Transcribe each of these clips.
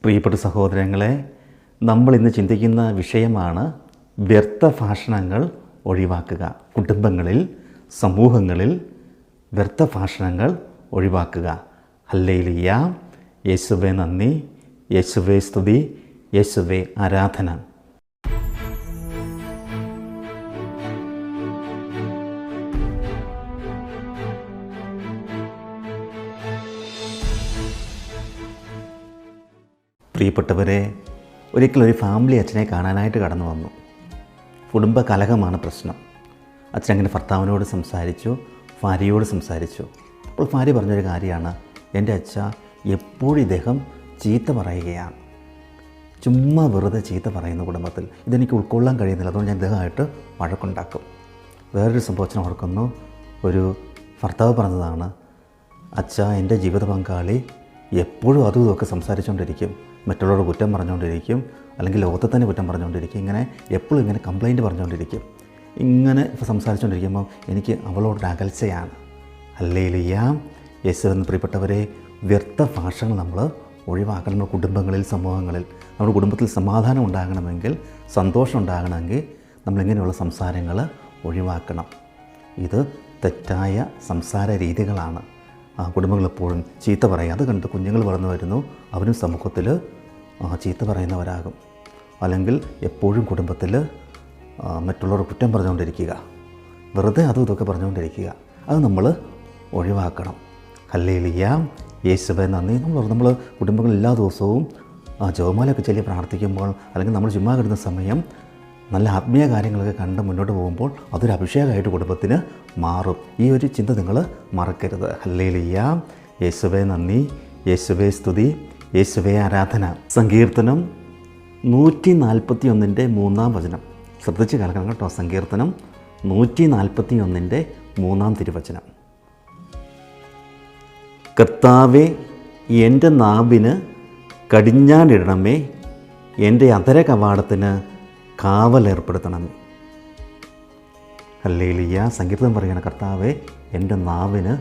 പ്രിയപ്പെട്ട സഹോദരങ്ങളെ, നമ്മളിന്ന് ചിന്തിക്കുന്ന വിഷയമാണ് വ്യർത്ഥ ഭാഷണങ്ങൾ ഒഴിവാക്കുക. കുടുംബങ്ങളിൽ, സമൂഹങ്ങളിൽ വ്യർത്ഥ ഭാഷണങ്ങൾ ഒഴിവാക്കുക. ഹല്ലേലൂയ. യേശുവേ നന്ദി, യേശുവേ സ്തുതി, യേശുവേ ആരാധന. പ്രിയപ്പെട്ടവരെ, ഒരിക്കലൊരു ഫാമിലി അച്ഛനെ കാണാനായിട്ട് കടന്നു വന്നു. കുടുംബ കലഹമാണ് പ്രശ്നം. അച്ഛൻ അങ്ങനെ ഭർത്താവിനോട് സംസാരിച്ചു, ഭാര്യയോട് സംസാരിച്ചു. അപ്പോൾ ഭാര്യ പറഞ്ഞൊരു കാര്യമാണ്, എൻ്റെ അച്ഛ എപ്പോഴും ഇദ്ദേഹം ചീത്ത പറയുകയാണ്, ചുമ്മാ വെറുതെ ചീത്ത പറയുന്നു കുടുംബത്തിൽ. ഇതെനിക്ക് ഉൾക്കൊള്ളാൻ കഴിയുന്നില്ല, അതുകൊണ്ട് ഞാൻ ഇദ്ദേഹമായിട്ട് വഴക്കുണ്ടാക്കും. വേറൊരു സംഭവം ഓർക്കുന്നു. ഒരു ഭർത്താവ് പറഞ്ഞതാണ്, അച്ഛ എൻ്റെ ജീവിത പങ്കാളി എപ്പോഴും അതും ഇതൊക്കെ സംസാരിച്ചുകൊണ്ടിരിക്കും, മറ്റുള്ളവരുടെ കുറ്റം പറഞ്ഞുകൊണ്ടിരിക്കും, അല്ലെങ്കിൽ ലോകത്തെ തന്നെ കുറ്റം പറഞ്ഞുകൊണ്ടിരിക്കും, ഇങ്ങനെ എപ്പോഴും ഇങ്ങനെ കംപ്ലൈൻറ്റ് പറഞ്ഞുകൊണ്ടിരിക്കും. ഇങ്ങനെ ഇപ്പോൾ സംസാരിച്ചുകൊണ്ടിരിക്കുമ്പോൾ എനിക്ക് അവളോടൊരു അകൽച്ചയാണ്. ഹല്ലേലൂയ. യേശുവെന്ന് പ്രിയപ്പെട്ടവരെ, വ്യർത്ഥ ഭാഷകൾ നമ്മൾ ഒഴിവാക്കണം. നമ്മുടെ കുടുംബങ്ങളിൽ, സമൂഹങ്ങളിൽ നമ്മുടെ കുടുംബത്തിൽ സമാധാനം ഉണ്ടാകണമെങ്കിൽ, സന്തോഷം ഉണ്ടാകണമെങ്കിൽ നമ്മളിങ്ങനെയുള്ള സംസാരങ്ങൾ ഒഴിവാക്കണം. ഇത് തെറ്റായ സംസാര രീതികളാണ്. കുടുംബങ്ങളെപ്പോഴും ചീത്ത പറയുക. അത് കണ്ട് കുഞ്ഞുങ്ങൾ വളർന്നു വരുന്നു, അവരും സമൂഹത്തിൽ ചീത്ത പറയുന്നവരാകും. അല്ലെങ്കിൽ എപ്പോഴും കുടുംബത്തിൽ മറ്റുള്ളവർ കുറ്റം പറഞ്ഞുകൊണ്ടിരിക്കുക, വെറുതെ അതും ഇതൊക്കെ പറഞ്ഞുകൊണ്ടിരിക്കുക. അത് നമ്മൾ ഒഴിവാക്കണം. ഹല്ലേലൂയ. യേശുവേ നന്ദി. നമ്മൾ കുടുംബങ്ങൾ എല്ലാ ദിവസവും ജപമാലയൊക്കെ ചൊല്ലി പ്രാർത്ഥിക്കുമ്പോൾ, അല്ലെങ്കിൽ നമ്മൾ ചുമ്മാ കിടന്ന സമയം നല്ല ആത്മീയ കാര്യങ്ങളൊക്കെ കണ്ട് മുന്നോട്ട് പോകുമ്പോൾ അതൊരു അഭിഷേകമായിട്ട് കുടുംബത്തിന് മാറും. ഈ ഒരു ചിന്ത നിങ്ങൾ മറക്കരുത്. ഹല്ലേലൂയ. യേശുവേ നന്ദി, യേശുവേ സ്തുതി, യേശുവേ ആരാധന. സങ്കീർത്തനം 141:3 ശ്രദ്ധിച്ച് കേൾക്കണം കേട്ടോ. സങ്കീർത്തനം 141:3 കർത്താവേ, എൻ്റെ നാവിന് കടിഞ്ഞാണിടണമേ, എൻ്റെ അധര കവാടത്തിന് കാവലേർപ്പെടുത്തണമേ. ഹല്ലേലൂയ. സങ്കീർത്തനം പറയുകയാണ്, കർത്താവേ എൻ്റെ നാവിന്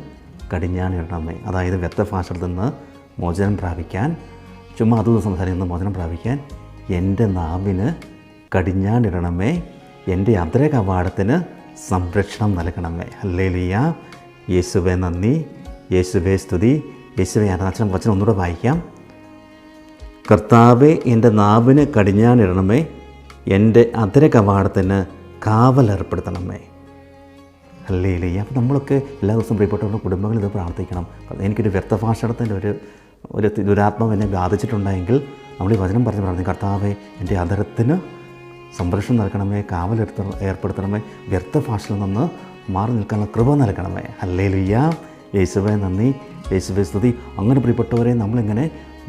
കടിഞ്ഞാണിടണമേ. അതായത് വ്യർത്ഥ ഭാഷയിൽ നിന്ന് മോചനം പ്രാപിക്കാൻ, ചുമ്മാ അതും സംസാരിക്കുന്ന മോചനം പ്രാപിക്കാൻ എൻ്റെ നാവിന് കടിഞ്ഞാണിടണമേ, എൻ്റെ അധര കവാടത്തിന് സംരക്ഷണം നൽകണമേ. ഹല്ലേലൂയ. യേശുവേ നന്ദി, യേശുവേ സ്തുതി, യേശുവേ ആരാധന. വചനം ഒന്നുകൂടെ വായിക്കാം. കർത്താവേ എൻ്റെ നാവിന് കടിഞ്ഞാണിടണമേ, എൻ്റെ അധര കവാടത്തിന് കാവലേർപ്പെടുത്തണമേ. ഹല്ലേലൂയ. അപ്പോൾ നമ്മളൊക്കെ എല്ലാ ദിവസവും പ്രിയപ്പെട്ടവരുടെ കുടുംബങ്ങളിൽ ഇത് പ്രാർത്ഥിക്കണം. എനിക്കൊരു വ്യർത്ഥ ഭാഷണത്തിൻ്റെ ഒരു ദുരാത്മാവ് എന്നെ ബാധിച്ചിട്ടുണ്ടെങ്കിൽ നമ്മൾ ഈ വചനം പറഞ്ഞ് പ്രാർത്ഥിക്കും. കർത്താവേ എൻ്റെ അധരത്തിന് സംരക്ഷണം നൽകണമേ, ഏർപ്പെടുത്തണമേ, വ്യർത്ഥ ഭാഷയിൽ നിന്ന് മാറി നിൽക്കാനുള്ള കൃപ നൽകണമേ. ഹല്ലേലൂയ. യേശുവേ നന്ദി, യേശുവേ സ്തുതി. അങ്ങനെ പ്രിയപ്പെട്ടവരെ, നമ്മളിങ്ങനെ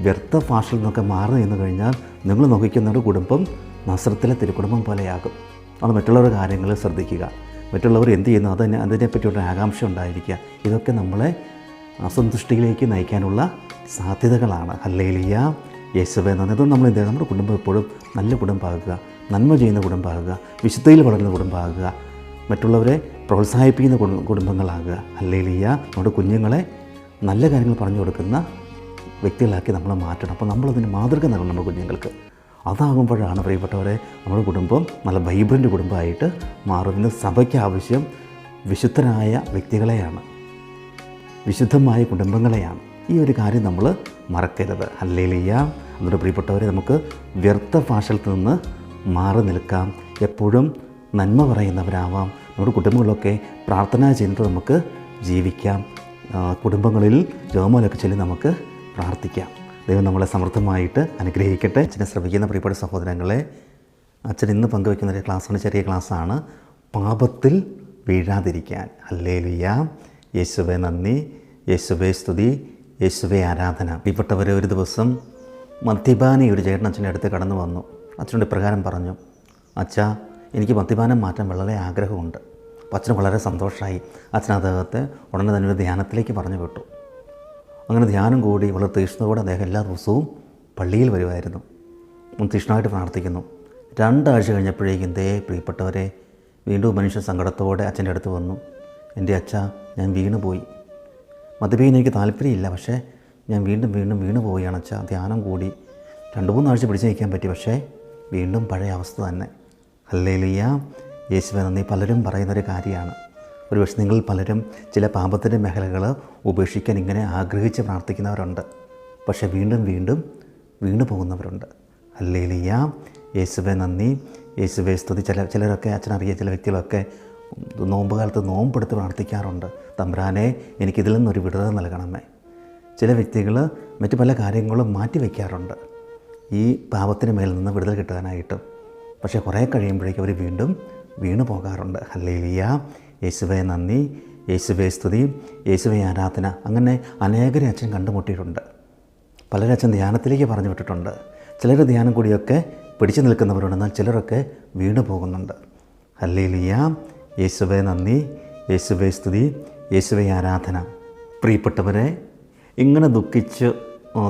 വ്യർത്ഥ ഭാഷയിൽ നിന്നൊക്കെ മാറി നിന്ന് കഴിഞ്ഞാൽ നിങ്ങൾ നോക്കിക്കുന്നവരുടെ കുടുംബം നസ്രത്തിലെ തിരുക്കുടുംബം പോലെയാകും. അത് മറ്റുള്ളവരുടെ കാര്യങ്ങൾ ശ്രദ്ധിക്കുക, മറ്റുള്ളവർ എന്ത് ചെയ്യുന്നു അതിനെപ്പറ്റിയുള്ള ആകാംക്ഷ ഉണ്ടായിരിക്കുക. ഇതൊക്കെ നമ്മളെ അസന്തുഷ്ടിയിലേക്ക് നയിക്കാനുള്ള സാധ്യതകളാണ്. ഹല്ലേലൂയ. യേശുവേ നന്ദി. അതുകൊണ്ട് നമ്മൾ എന്ത് ചെയ്യുക, നമ്മുടെ കുടുംബം എപ്പോഴും നല്ല കുടുംബമാകുക, നന്മ ചെയ്യുന്ന കുടുംബമാകുക, വിശുദ്ധിയിൽ വളരുന്ന കുടുംബമാകുക, മറ്റുള്ളവരെ പ്രോത്സാഹിപ്പിക്കുന്ന കുടുംബങ്ങളാകുക. ഹല്ലേലൂയ. നമ്മുടെ കുഞ്ഞുങ്ങളെ നല്ല കാര്യങ്ങൾ പറഞ്ഞു കൊടുക്കുന്ന വ്യക്തികളാക്കി നമ്മൾ മാറ്റണം. അപ്പോൾ നമ്മളതിന് മാതൃക നൽകണം നമ്മുടെ കുഞ്ഞുങ്ങൾക്ക്. അതാകുമ്പോഴാണ് പ്രിയപ്പെട്ടവരെ നമ്മുടെ കുടുംബം നല്ല വൈബ്രൻ്റ് കുടുംബമായിട്ട് മാറുന്നത്. സഭയ്ക്ക് ആവശ്യം വിശുദ്ധരായ വ്യക്തികളെയാണ്, വിശുദ്ധമായ കുടുംബങ്ങളെയാണ്. ഈ ഒരു കാര്യം നമ്മൾ മറക്കരുത്. ഹല്ലേലൂയ. നമ്മുടെ പ്രിയപ്പെട്ടവരെ, നമുക്ക് വ്യർത്ഥ ഭാഷയിൽ നിന്ന് മാറി നിൽക്കാം, എപ്പോഴും നന്മ പറയുന്നവരാവാം. നമ്മുടെ കുടുംബങ്ങളിലൊക്കെ പ്രാർത്ഥന ചെയ്തിട്ട് നമുക്ക് ജീവിക്കാം. കുടുംബങ്ങളിൽ ജപമാലയൊക്കെ ചൊല്ലി നമുക്ക് പ്രാർത്ഥിക്കാം. ദൈവം നമ്മളെ സമൃദ്ധമായിട്ട് അനുഗ്രഹിക്കട്ടെ. അച്ഛനെ ശ്രമിക്കുന്ന പ്രിയപ്പെട്ട സഹോദരങ്ങളെ, അച്ഛൻ ഇന്ന് പങ്കുവയ്ക്കുന്ന ഒരു ക്ലാസ്സാണ്, ചെറിയ ക്ലാസ്സാണ്, പാപത്തിൽ വീഴാതിരിക്കാൻ. ഹല്ലേലൂയ. യേശുവേ നന്ദി, യേശുവേ സ്തുതി, യേശുവേ ആരാധന. പ്രിയപ്പെട്ടവരെ, ഒരു ദിവസം മദ്യപാനി ഒരു ചേട്ടൻ അച്ഛൻ്റെ അടുത്ത് കടന്നു വന്നു. അച്ഛനോട് ഇപ്രകാരം പറഞ്ഞു, അച്ഛാ, എനിക്ക് മദ്യപാനം മാറ്റാൻ വളരെ ആഗ്രഹമുണ്ട്. അപ്പോൾ അച്ഛന് വളരെ സന്തോഷമായി. അച്ഛൻ അദ്ദേഹത്തെ ഉടനെ തന്നെ ഒരു ധ്യാനത്തിലേക്ക് പറഞ്ഞു വിട്ടു. അങ്ങനെ ധ്യാനം കൂടി വളരെ തീഷ്ണതയോടെ അദ്ദേഹം എല്ലാ ദിവസവും പള്ളിയിൽ വരുമായിരുന്നു. തീഷ്ണമായിട്ട് പ്രാർത്ഥിക്കുന്നു. 2 ആഴ്ച കഴിഞ്ഞപ്പോഴേക്കും പ്രിയപ്പെട്ടവരെ, വീണ്ടും മനുഷ്യ സങ്കടത്തോടെ അച്ഛൻ്റെ അടുത്ത് വന്നു. എൻ്റെ അച്ഛ, ഞാൻ വീണുപോയി. മദ്യപിക്കാൻ എനിക്ക് താല്പര്യമില്ല, പക്ഷേ ഞാൻ വീണ്ടും വീണു പോവുകയാണ് അച്ഛാ. ധ്യാനം കൂടി 2-3 ആഴ്ച പിടിച്ച് നിൽക്കാൻ പറ്റി, പക്ഷേ വീണ്ടും പഴയ അവസ്ഥ തന്നെ. ഹല്ലേലൂയ, യേശുവേ നന്ദി. പലരും പറയുന്നൊരു കാര്യമാണ്, ഒരുപക്ഷെ നിങ്ങൾ പലരും ചില പാപത്തിൻ്റെ മേഖലകൾ ഉപേക്ഷിക്കാൻ ഇങ്ങനെ ആഗ്രഹിച്ച് പ്രാർത്ഥിക്കുന്നവരുണ്ട്, പക്ഷേ വീണ്ടും വീണ്ടും വീണു പോകുന്നവരുണ്ട്. ഹല്ലേലൂയ, യേശുവേ നന്ദി, യേശുവേ സ്തുതി. ചിലരൊക്കെ അച്ഛനറിയ ചില വ്യക്തികളൊക്കെ നോമ്പ് കാലത്ത് നോമ്പെടുത്ത് പ്രാർത്ഥിക്കാറുണ്ട്, തമ്പുരാനെ എനിക്കിതിൽ നിന്നൊരു വിടുതൽ നൽകണമേ. ചില വ്യക്തികൾ മറ്റു പല കാര്യങ്ങളും മാറ്റി വയ്ക്കാറുണ്ട് ഈ പാപത്തിന് മേൽ നിന്ന് വിടുതൽ കിട്ടാനായിട്ടും, പക്ഷേ കുറേ കഴിയുമ്പോഴേക്കും അവർ വീണ്ടും വീണു പോകാറുണ്ട്. ഹല്ലേലൂയ, യേശുവേ നന്ദി, യേശുവേ സ്തുതി, യേശുവേ ആരാധന. അങ്ങനെ അനേകരെ അച്ഛൻ കണ്ടുമുട്ടിയിട്ടുണ്ട്. പലരും അച്ഛൻ ധ്യാനത്തിലേക്ക് പറഞ്ഞു വിട്ടിട്ടുണ്ട്. ചിലർ ധ്യാനം കൂടിയൊക്കെ പിടിച്ചു നിൽക്കുന്നവരുണ്ട്, എന്നാൽ ചിലരൊക്കെ വീണു പോകുന്നുണ്ട്. ഹല്ലേലൂയ, യേശുവേ നന്ദി, യേശുവേ സ്തുതി, യേശുവേ ആരാധന. പ്രിയപ്പെട്ടവരെ, ഇങ്ങനെ ദുഃഖിച്ച്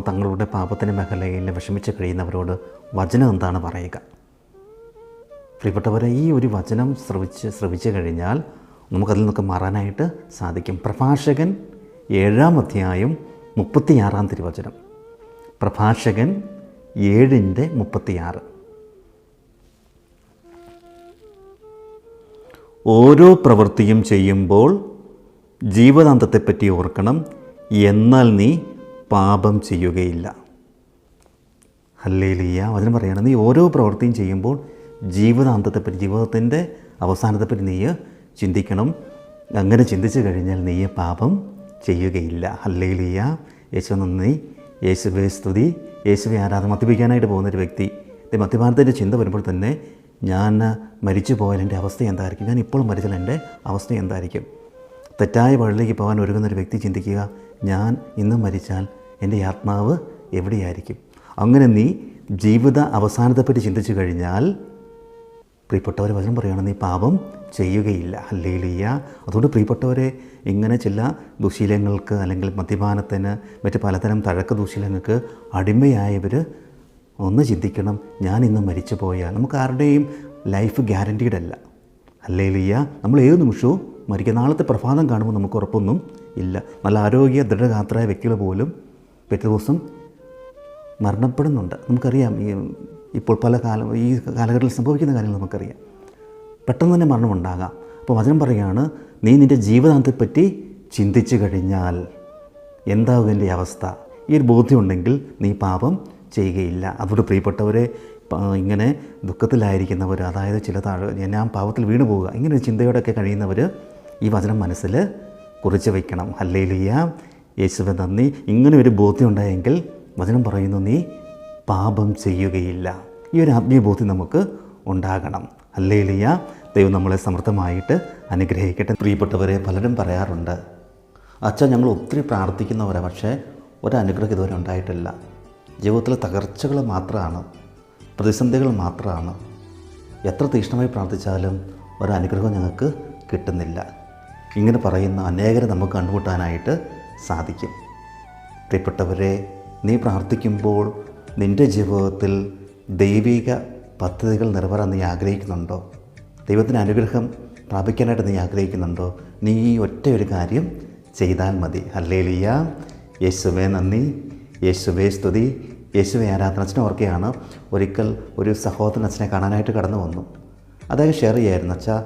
തങ്ങളുടെ പാപത്തിൻ്റെ മേഖലയിൽ വിഷമിച്ച് കഴിയുന്നവരോട് വചനം എന്താണ് പറയുക? പ്രിയപ്പെട്ടവരെ, ഈ ഒരു വചനം ശ്രവിച്ചു കഴിഞ്ഞാൽ നമുക്കതിൽ നിന്നൊക്കെ മാറാനായിട്ട് സാധിക്കും. പ്രഭാഷകൻ 7-ാം അധ്യായം 36-ാം തിരുവചനം. പ്രഭാഷകൻ 7:36. ഓരോ പ്രവൃത്തിയും ചെയ്യുമ്പോൾ ജീവദാന്തത്തെപ്പറ്റി ഓർക്കണം, എന്നാൽ നീ പാപം ചെയ്യുകയില്ല. ഹല്ലേലൂയ, വചനം പറയുകയാണ്, നീ ഓരോ പ്രവൃത്തിയും ചെയ്യുമ്പോൾ ജീവിതാന്തത്തെപ്പറ്റി, ജീവിതത്തിൻ്റെ അവസാനത്തെപ്പറ്റി നീ ചിന്തിക്കണം. അങ്ങനെ ചിന്തിച്ചു കഴിഞ്ഞാൽ നീ പാപം ചെയ്യുകയില്ല. ഹല്ലേലൂയ, യേശു നന്ദി, യേശുവേ സ്തുതി, യേശുവേ ആരാധന. മദ്യപിക്കാനായിട്ട് പോകുന്നൊരു വ്യക്തി മദ്യപാനത്തിൻ്റെ ചിന്ത വരുമ്പോൾ തന്നെ ഞാൻ മരിച്ചു പോയാൽ എൻ്റെ അവസ്ഥ എന്തായിരിക്കും, ഞാൻ ഇപ്പോൾ മരിച്ചാൽ എൻ്റെ അവസ്ഥ എന്തായിരിക്കും. തെറ്റായ വഴിയിലേക്ക് പോകാൻ ഒരുങ്ങുന്നൊരു വ്യക്തി ചിന്തിക്കുക, ഞാൻ ഇന്ന് മരിച്ചാൽ എൻ്റെ ആത്മാവ് എവിടെയായിരിക്കും. അങ്ങനെ നീ ജീവിത അവസാനത്തെപ്പറ്റി ചിന്തിച്ചു കഴിഞ്ഞാൽ പ്രിയപ്പെട്ടവരെ വചനം പറയുകയാണ്, നീ പാപം ചെയ്യുകയില്ല. ഹല്ലേലൂയ. അതുകൊണ്ട് പ്രിയപ്പെട്ടവരെ, ഇങ്ങനെ ചില ദുശീലങ്ങൾക്ക് അല്ലെങ്കിൽ മദ്യപാനത്തിന് മറ്റ് പലതരം തഴക്ക ദുശീലങ്ങൾക്ക് അടിമയായവർ ഒന്ന് ചിന്തിക്കണം, ഞാൻ ഇന്ന് മരിച്ചു പോയാൽ നമുക്ക് ആരുടെയും ലൈഫ് ഗ്യാരൻറ്റീഡ് അല്ല. ഹല്ലേലൂയ. നമ്മൾ ഏത് നിമിഷവും മരിക്കുക. നാളത്തെ പ്രഭാതം കാണുമ്പോൾ നമുക്ക് ഉറപ്പൊന്നും ഇല്ല. നല്ല ആരോഗ്യ ദൃഢഗാത്രരായ വ്യക്തികൾ പോലും പിറ്റേ ദിവസം മരണപ്പെടുന്നുണ്ട്. നമുക്കറിയാം, ഇപ്പോൾ ഈ കാലഘട്ടത്തിൽ സംഭവിക്കുന്ന കാര്യങ്ങൾ നമുക്കറിയാം. പെട്ടെന്ന് തന്നെ മരണമുണ്ടാകാം. അപ്പോൾ വചനം പറയുകയാണ്, നീ നിൻ്റെ ജീവിതാന്തത്തെപ്പറ്റി ചിന്തിച്ചു കഴിഞ്ഞാൽ എന്താകും എൻ്റെ അവസ്ഥ. ഈ ഒരു ബോധ്യമുണ്ടെങ്കിൽ നീ പാപം ചെയ്യുകയില്ല. അതുകൊണ്ട് പ്രിയപ്പെട്ടവരെ, ഇങ്ങനെ ദുഃഖത്തിലായിരിക്കുന്നവർ, അതായത് ഞാൻ പാപത്തിൽ വീണു പോവുക, ഇങ്ങനെ ഒരു ചിന്തയോടൊക്കെ കഴിയുന്നവർ ഈ വചനം മനസ്സിൽ കുറിച്ച് വയ്ക്കണം. ഹല്ലേലൂയ, യേശുവേ നന്ദി. ഇങ്ങനെ ഒരു ബോധ്യം ഉണ്ടായെങ്കിൽ വചനം പറയുന്നു, നീ പാപം ചെയ്യുകയില്ല. ഈ ഒരു ആത്മീയ ബോധ്യം നമുക്ക് ഉണ്ടാകണം. ഹല്ലേലൂയ. ദൈവം നമ്മളെ സമൃദ്ധമായിട്ട് അനുഗ്രഹിക്കട്ടെ. പ്രിയപ്പെട്ടവരെ, പലരും പറയാറുണ്ട്, അച്ഛാ ഞങ്ങൾ ഒത്തിരി പ്രാർത്ഥിക്കുന്നവരാണ്, പക്ഷേ ഒരനുഗ്രഹം ഇതുവരെ ഉണ്ടായിട്ടില്ല. ജീവിതത്തിലെ തകർച്ചകൾ മാത്രമാണ്, പ്രതിസന്ധികൾ മാത്രമാണ്. എത്ര തീക്ഷ്ണമായി പ്രാർത്ഥിച്ചാലും ഒരനുഗ്രഹം ഞങ്ങൾക്ക് കിട്ടുന്നില്ല. ഇങ്ങനെ പറയുന്ന അനേകരെ നമുക്ക് കണ്ടുമുട്ടാനായിട്ട് സാധിക്കും. പ്രിയപ്പെട്ടവരെ, നീ പ്രാർത്ഥിക്കുമ്പോൾ നിൻ്റെ ജീവിതത്തിൽ ദൈവിക പദ്ധതികൾ നിറവേറാൻ നീ ആഗ്രഹിക്കുന്നുണ്ടോ? ദൈവത്തിൻ്റെ അനുഗ്രഹം പ്രാപിക്കാനായിട്ട് നീ ആഗ്രഹിക്കുന്നുണ്ടോ? നീ ഈ ഒറ്റ ഒരു കാര്യം ചെയ്താൽ മതി. ഹല്ലേലൂയ, യേശുവേ നന്ദി, യേശുവേ സ്തുതി, യേശുവേ ആരാധന. അച്ഛനെ ഓർക്കുകയാണ്, ഒരിക്കൽ ഒരു സഹോദരൻ അച്ഛനെ കാണാനായിട്ട് കടന്നു വന്നു. അദ്ദേഹം ഷെയർ ചെയ്യായിരുന്നു, അച്ഛാ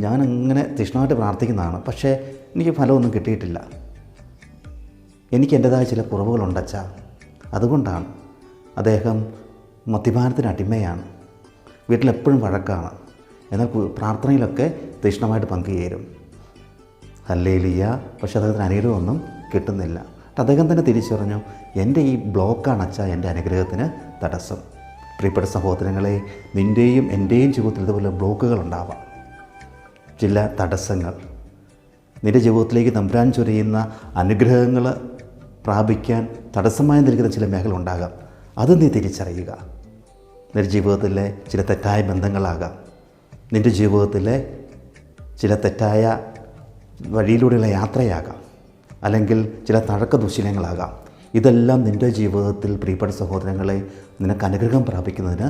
ഞാനങ്ങനെ തീക്ഷ്ണമായിട്ട് പ്രാർത്ഥിക്കുന്നതാണ്, പക്ഷേ എനിക്ക് ഫലമൊന്നും കിട്ടിയിട്ടില്ല. എനിക്ക് എൻ്റേതായ ചില കുറവുകളുണ്ട് അച്ഛാ. അതുകൊണ്ടാണ്. അദ്ദേഹം മദ്യപാനത്തിന് അടിമയാണ്, വീട്ടിലെപ്പോഴും വഴക്കാണ്, എന്നാൽ പ്രാർത്ഥനയിലൊക്കെ തീക്ഷ്ണമായിട്ട് പങ്കുചേരും. ഹല്ലേലൂയ. പക്ഷേ അദ്ദേഹത്തിന് അനുഗ്രഹമൊന്നും കിട്ടുന്നില്ല. അദ്ദേഹം തന്നെ തിരിച്ചറിഞ്ഞു, എൻ്റെ ഈ ബ്ലോക്കാണ് അച്ഛാ എൻ്റെ അനുഗ്രഹത്തിന് തടസ്സം. പ്രിയപ്പെട്ട സഹോദരങ്ങളെ, നിൻ്റെയും എൻ്റെയും ജീവിതത്തിൽ ഇതുപോലെ ബ്ലോക്കുകൾ ഉണ്ടാവാം, ചില തടസ്സങ്ങൾ. നിൻ്റെ ജീവിതത്തിലേക്ക് തമ്പുരാൻ ചൊരിയുന്ന അനുഗ്രഹങ്ങൾ പ്രാപിക്കാൻ തടസ്സമായി നിൽക്കുന്ന ചില മേഖല ഉണ്ടാകാം. അത് നീ തിരിച്ചറിയുക. നിൻ്റെ ജീവിതത്തിലെ ചില തെറ്റായ ബന്ധങ്ങളാകാം, നിൻ്റെ ജീവിതത്തിലെ ചില തെറ്റായ വഴിയിലൂടെയുള്ള യാത്രയാകാം, അല്ലെങ്കിൽ ചില തഴക്ക ദുശീലങ്ങളാകാം. ഇതെല്ലാം നിൻ്റെ ജീവിതത്തിൽ പ്രിയപ്പെട്ട സഹോദരങ്ങളെ നിനക്ക് അനുഗ്രഹം പ്രാപിക്കുന്നതിന്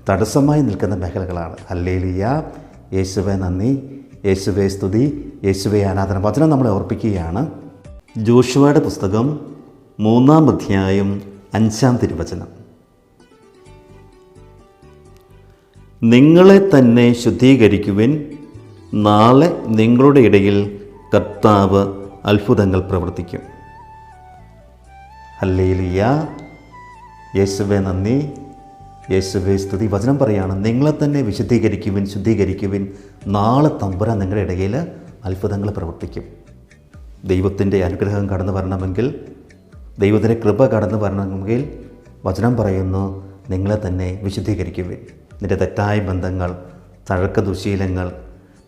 തടസ്സമായി നിൽക്കുന്ന മേഖലകളാണ്. ഹല്ലേലൂയ, യേശുവേ നന്ദി, യേശുവേ സ്തുതി, യേശുവേ ആരാധന. വചനം നമ്മളെ ഓർപ്പിക്കുകയാണ്. ജോഷുവയുടെ പുസ്തകം 3-ാം അധ്യായം 5-ാം തിരുവചനം. നിങ്ങളെ തന്നെ ശുദ്ധീകരിക്കുവിൻ, നാളെ നിങ്ങളുടെ ഇടയിൽ കർത്താവ് അത്ഭുതങ്ങൾ പ്രവർത്തിക്കും. ഹല്ലേലൂയ. യേശുവേ നന്ദി, യേശുവേ സ്തുതി. വചനം പറയാണ്, നിങ്ങളെ തന്നെ വിശുദ്ധീകരിക്കുവിൻ, ശുദ്ധീകരിക്കുവിൻ, നാളെ തമ്പുരാൻ നിങ്ങളുടെ ഇടയിൽ അത്ഭുതങ്ങൾ പ്രവർത്തിക്കും. ദൈവത്തിൻ്റെ അനുഗ്രഹം കടന്നു വരണമെങ്കിൽ, ദൈവത്തിൻ്റെ കൃപ കടന്നു വരണമെങ്കിൽ വചനം പറയുന്നു, നിങ്ങളെ തന്നെ വിശുദ്ധീകരിക്കുവിൻ. നിൻ്റെ തെറ്റായ ബന്ധങ്ങൾ, തഴക്ക ദുശീലങ്ങൾ,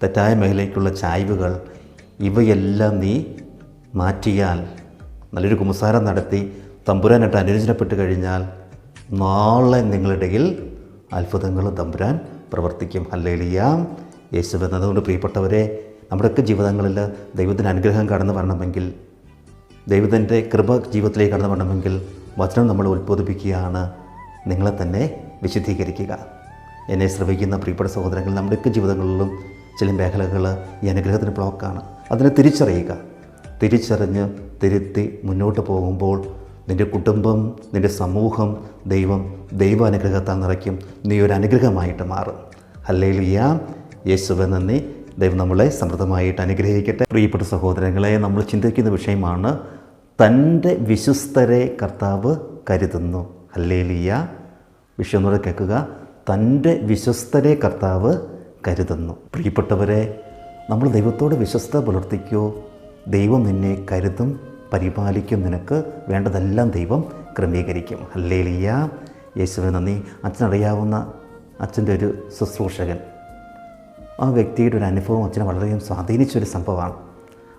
തെറ്റായ മേഖലയ്ക്കുള്ള ചായ്വുകൾ, ഇവയെല്ലാം നീ മാറ്റിയാൽ, നല്ലൊരു കുമ്പസാരം നടത്തി തമ്പുരാനായിട്ട് അനുരഞ്ജനപ്പെട്ട് കഴിഞ്ഞാൽ നാളെ നിങ്ങളിടയിൽ അത്ഭുതങ്ങളും തമ്പുരാൻ പ്രവർത്തിക്കും. ഹല്ലേലൂയ. യേശുവേ. അതുകൊണ്ട് പ്രിയപ്പെട്ടവരെ, നമ്മുടെയൊക്കെ ജീവിതങ്ങളിൽ ദൈവത്തിൻ്റെ അനുഗ്രഹം കടന്നു വരണമെങ്കിൽ, ദൈവത്തിൻ്റെ കൃപ ജീവിതത്തിലേക്ക് കടന്നു വരണമെങ്കിൽ വചനം നമ്മൾ ഉത്ബോധിപ്പിക്കുകയാണ്, നിങ്ങളെ തന്നെ വിശുദ്ധീകരിക്കുക. എന്നെ ശ്രമിക്കുന്ന പ്രിയപ്പെട്ട സഹോദരങ്ങൾ, നമ്മുടെയൊക്കെ ജീവിതങ്ങളിലും ചില മേഖലകൾ ഈ അനുഗ്രഹത്തിന് ബ്ലോക്കാണ്. അതിനെ തിരിച്ചറിഞ്ഞ് തിരുത്തി മുന്നോട്ട് പോകുമ്പോൾ നിൻ്റെ കുടുംബം, നിൻ്റെ സമൂഹം, ദൈവ അനുഗ്രഹത്താൽ നിറയ്ക്കും. നീ ഒരു അനുഗ്രഹമായിട്ട് മാറും. ഹല്ലേലൂയ. യേശുവേ നന്ദി. ദൈവം നമ്മളെ സമൃദ്ധമായിട്ട് അനുഗ്രഹിക്കട്ടെ. പ്രിയപ്പെട്ട സഹോദരങ്ങളെ, നമ്മൾ ചിന്തിക്കുന്ന വിഷയമാണ്, തൻ്റെ വിശ്വസ്തരെ കർത്താവ് കരുതുന്നു. ഹല്ലേലൂയ. വിഷയം കൂടെ കേൾക്കുക. തൻ്റെ വിശ്വസ്തരെ കർത്താവ് കരുതുന്നു. പ്രിയപ്പെട്ടവരെ, നമ്മൾ ദൈവത്തോട് വിശ്വസ്ത പുലർത്തിക്കോ, ദൈവം നിന്നെ കരുതും, പരിപാലിക്കും. നിനക്ക് വേണ്ടതെല്ലാം ദൈവം ക്രമീകരിക്കും. ഹല്ലേലൂയ. യേശുവേ നന്ദി. അച്ഛനറിയാവുന്ന അച്ഛൻ്റെ ഒരു ശുശ്രൂഷകൻ, ആ വ്യക്തിയുടെ ഒരു അനുഭവം അച്ഛനെ വളരെയധികം സ്വാധീനിച്ചൊരു സംഭവമാണ്.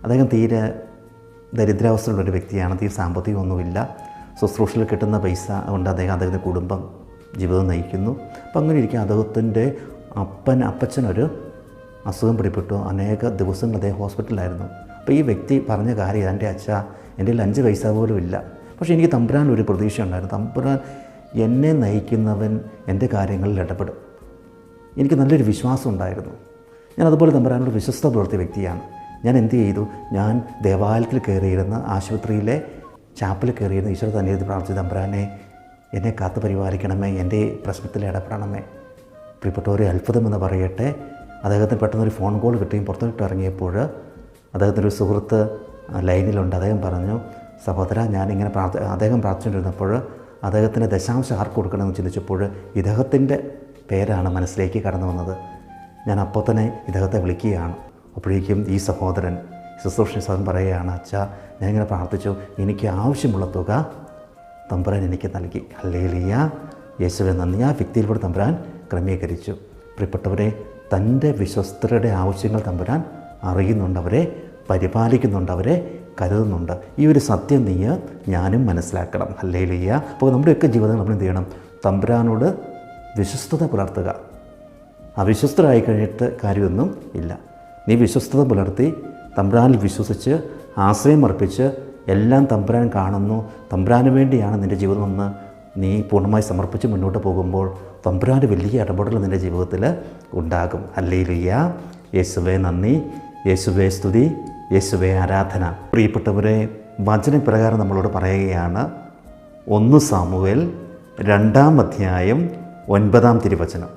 അദ്ദേഹം തീരെ ദരിദ്രാവസ്ഥയിലുള്ളൊരു വ്യക്തിയാണ്. തീരെ സാമ്പത്തികമൊന്നുമില്ല. ശുശ്രൂഷയിൽ കിട്ടുന്ന പൈസ കൊണ്ട് അദ്ദേഹത്തിൻ്റെ കുടുംബം ജീവിതം നയിക്കുന്നു. അപ്പം അങ്ങനെ ഇരിക്കും, അദ്ദേഹത്തിൻ്റെ അപ്പച്ചനൊരു അസുഖം പിടിപെട്ടു. അനേക ദിവസങ്ങൾ അദ്ദേഹം ഹോസ്പിറ്റലിലായിരുന്നു. അപ്പോൾ ഈ വ്യക്തി പറഞ്ഞ കാര്യം, എൻ്റെ അച്ഛ, എൻ്റെ 5 പൈസ പോലും ഇല്ല, പക്ഷേ എനിക്ക് തമ്പുരാൻ ഒരു പ്രതീക്ഷ ഉണ്ടായിരുന്നു. തമ്പുരാൻ എന്നെ നയിക്കുന്നവൻ എൻ്റെ കാര്യങ്ങളിൽ ഇടപെടും. എനിക്ക് നല്ലൊരു വിശ്വാസം ഉണ്ടായിരുന്നു. ഞാൻ അതുപോലെ തമ്പുരാനോട് വിശ്വസ്ത പുലർത്തിയ വ്യക്തിയാണ്. ഞാൻ എന്ത് ചെയ്തു? ഞാൻ ദേവാലയത്തിൽ കയറിയിരുന്ന, ആശുപത്രിയിലെ ചാപ്പലിൽ കയറിയിരുന്ന ഈശ്വര തന്നെ പ്രാർത്ഥിച്ചു, തമ്പുരാനെ എന്നെ കാത്തു പരിപാലിക്കണമേ, എൻ്റെ പ്രശ്നത്തിൽ ഇടപെടണമേ. പ്രിയപ്പെട്ടവരെ, അത്ഭുതമെന്ന് പറയട്ടെ, അദ്ദേഹത്തിന് പെട്ടെന്നൊരു ഫോൺ കോൾ കിട്ടുകയും പുറത്തോട്ട് ഇറങ്ങിയപ്പോൾ അദ്ദേഹത്തിൻ്റെ ഒരു സുഹൃത്ത് ലൈനിലുണ്ട്. അദ്ദേഹം പറഞ്ഞു, സഹോദര, ഞാനിങ്ങനെ അദ്ദേഹം പ്രാർത്ഥിച്ചുകൊണ്ടിരുന്നപ്പോൾ അദ്ദേഹത്തിന് ദശാംശം ആർക്ക് കൊടുക്കണമെന്ന് ചിന്തിച്ചപ്പോൾ ഇദ്ദേഹത്തിൻ്റെ പേരാണ് മനസ്സിലേക്ക് കടന്നു വന്നത്. ഞാൻ അപ്പോൾ തന്നെ ഇദ്ദേഹത്തെ വിളിക്കുകയാണ്. അപ്പോഴേക്കും ഈ സഹോദരൻ, ശുശ്രൂഷ സഹോദരൻ പറയുകയാണ്, അച്ഛാ, ഞാനിങ്ങനെ പ്രാർത്ഥിച്ചു, എനിക്ക് ആവശ്യമുള്ള തുക തമ്പുരാൻ എനിക്ക് നൽകി. ഹല്ലേലൂയ. യേശുവേ നന്ദി. ആ വ്യക്തിയിലൂടെ തമ്പുരാൻ ക്രമീകരിച്ചു. പ്രിയപ്പെട്ടവരെ, തൻ്റെ വിശ്വസ്തരുടെ ആവശ്യങ്ങൾ തമ്പുരാൻ അറിയുന്നുണ്ട്, അവരെ പരിപാലിക്കുന്നുണ്ട്, അവരെ കരുതുന്നുണ്ട്. ഈ ഒരു സത്യം നീ ഞാനും മനസ്സിലാക്കണം. ഹല്ലേലൂയ. അപ്പോൾ നമ്മുടെയൊക്കെ ജീവിതം നമ്മൾ എന്ത് ചെയ്യണം? തമ്പുരാനോട് വിശ്വസ്തത പുലർത്തുക. അവിശ്വസ്തരായി കഴിഞ്ഞിട്ട് കാര്യമൊന്നും ഇല്ല. നീ വിശ്വസ്തത പുലർത്തി തമ്പുരാനിൽ വിശ്വസിച്ച് ആശ്രയം അർപ്പിച്ച് എല്ലാം തമ്പുരാൻ കാണുന്നു, തമ്പുരാന് വേണ്ടിയാണ് നിൻ്റെ ജീവിതമെന്ന് നീ പൂർണ്ണമായി സമർപ്പിച്ച് മുന്നോട്ട് പോകുമ്പോൾ തമ്പുരാൻ്റെ വലിയ ഇടപെടൽ നിൻ്റെ ജീവിതത്തിൽ ഉണ്ടാകും. ഹല്ലേലൂയ. യേശുവേ നന്ദി, യേശുവേ സ്തുതി, യേശുവേ ആരാധന. പ്രിയപ്പെട്ടവരെ, വചനപ്രകാരം നമ്മളോട് പറയുകയാണ്, 1 സാമുവേൽ 2-ാം അധ്യായം 9-ാം തിരുവചനം.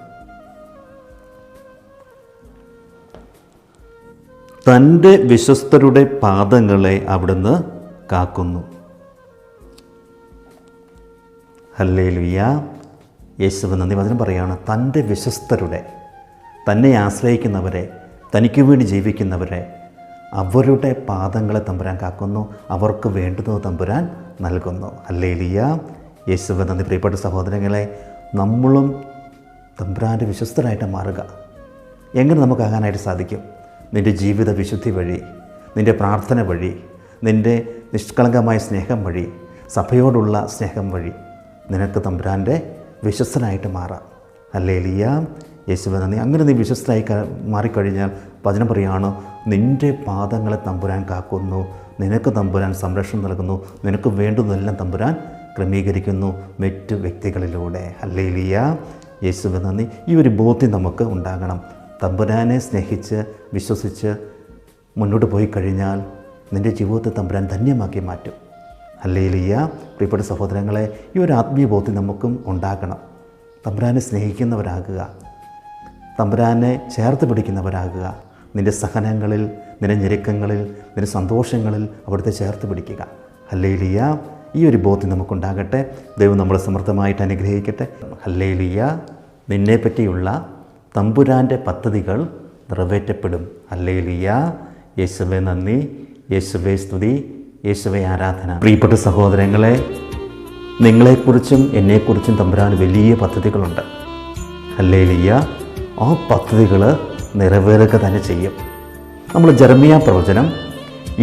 തൻ്റെ വിശ്വസ്തരുടെ പാദങ്ങളെ അവിടുന്ന് കാക്കുന്നു. ഹല്ലേലൂയ. യേശുവേ നന്ദി. വചനം പറയുകയാണ്, തൻ്റെ വിശ്വസ്തരുടെ, തന്നെ ആശ്രയിക്കുന്നവരെ, തനിക്ക് വേണ്ടി ജീവിക്കുന്നവരെ, അവരുടെ പാദങ്ങളെ തമ്പുരാൻ കാക്കുന്നു, അവർക്ക് വേണ്ടുന്നത് തമ്പുരാൻ നൽകുന്നു. ഹല്ലേലൂയ. യേശുവേ നന്ദി. പ്രിയപ്പെട്ട സഹോദരങ്ങളെ, നമ്മളും തമ്പുരാൻ്റെ വിശ്വസ്തരായിട്ട് മാറുക. എങ്ങനെ നമുക്കാകാനായിട്ട് സാധിക്കും? നിൻ്റെ ജീവിത വിശുദ്ധി വഴി, നിൻ്റെ പ്രാർത്ഥന വഴി, നിൻ്റെ നിഷ്കളങ്കമായ സ്നേഹം വഴി, സഭയോടുള്ള സ്നേഹം വഴി നിനക്ക് തമ്പുരാൻ്റെ വിശ്വസ്തനായിട്ട് മാറാം. ഹല്ലേലൂയ. യേശുവേ നന്ദി. അങ്ങനെ നീ വിശ്വസ്തനായി മാറിക്കഴിഞ്ഞാൽ വചനം പറയുകയാണ്, നിൻ്റെ പാദങ്ങളെ തമ്പുരാൻ കാക്കുന്നു, നിനക്ക് തമ്പുരാൻ സംരക്ഷണം നൽകുന്നു, നിനക്ക് വേണ്ടുന്നതെല്ലാം തമ്പുരാൻ ക്രമീകരിക്കുന്നു മറ്റു വ്യക്തികളിലൂടെ. ഹല്ലേലൂയ. യേശുവേ നന്ദി. ഈ ഒരു ബോധ്യം നമുക്ക് ഉണ്ടാകണം. തമ്പുരാനെ സ്നേഹിച്ച് വിശ്വസിച്ച് മുന്നോട്ട് പോയി കഴിഞ്ഞാൽ നിൻ്റെ ജീവിതത്തെ തമ്പുരാൻ ധന്യമാക്കി മാറ്റും. ഹല്ലേലൂയ. പ്രിയപ്പെട്ട സഹോദരങ്ങളെ, ഈ ഒരു ആത്മീയ ബോധ്യം നമുക്കും ഉണ്ടാകണം. തമ്പുരാനെ സ്നേഹിക്കുന്നവരാകുക. തമ്പുരാനെ ചേർത്ത് പിടിക്കുന്നവരാകുക. നിൻ്റെ സഹനങ്ങളിൽ, നിൻ്റെ ഞെരുക്കങ്ങളിൽ, നിൻ്റെ സന്തോഷങ്ങളിൽ അവിടുത്തെ ചേർത്ത് പിടിക്കുക. ഹല്ലേലൂയ. ഈ ഒരു ബോധ്യം നമുക്കുണ്ടാകട്ടെ. ദൈവം നമ്മളെ സമൃദ്ധമായിട്ട് അനുഗ്രഹിക്കട്ടെ. ഹല്ലേലൂയ. നിന്നെപ്പറ്റിയുള്ള തമ്പുരാൻ്റെ പദ്ധതികൾ നിറവേറ്റപ്പെടും. ഹല്ലേലൂയ. യേശുവേ നന്ദി, യേശുവേ സ്തുതി, യേശുവേ ആരാധന. പ്രിയപ്പെട്ട സഹോദരങ്ങളെ, നിങ്ങളെക്കുറിച്ചും എന്നെക്കുറിച്ചും തമ്പുരാന് വലിയ പദ്ധതികളുണ്ട്. ഹല്ലേലൂയ. ആ പദ്ധതികൾ നിറവേറുക തന്നെ ചെയ്യും. നമ്മൾ ജെറമ്യാ പ്രവചനം